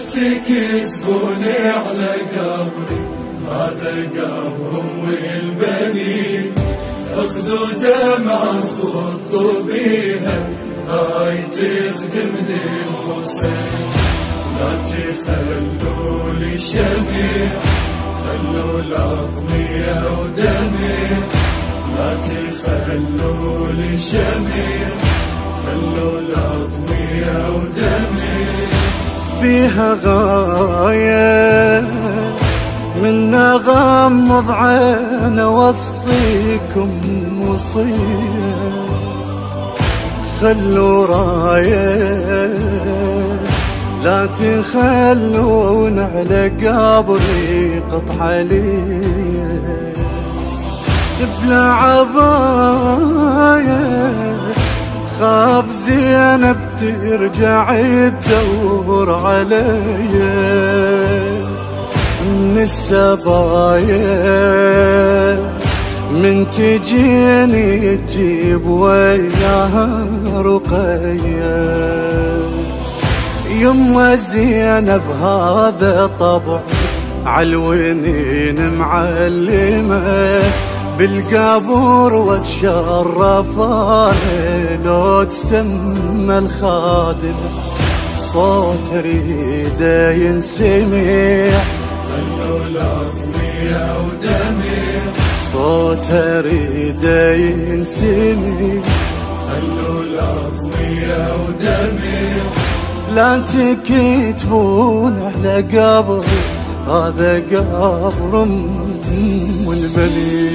تكذبوني على قبري، هذا قبر أمي البنين. اخذوا دمعة خطوا بيها، هاي تخدمني الحسين. لا تخلوا لي شميع، خلوا الأضمية ودمي. لا تخلوا لي شميع، خلوا الأضمية ودمي. بيها غاية من غمض عين، اوصيكم وصية خلوا راية، لا تخلون على قبري قطعة ليه. بلا عباية خاف زينب ترجع تدور عليا، من السبايا من تجيني تجيب وياها رقية. يما زينب هذا طبع عالونين معلمة، بالقبور واتشرف انا لو تسمى الخادم، صوت ريده ينسمع. خلوا الأضمية ودمي، صوت ريده ينسمع. خلوا الأضمية ودمي. لا تكتبون على قبري، هذا قبر أم البنين.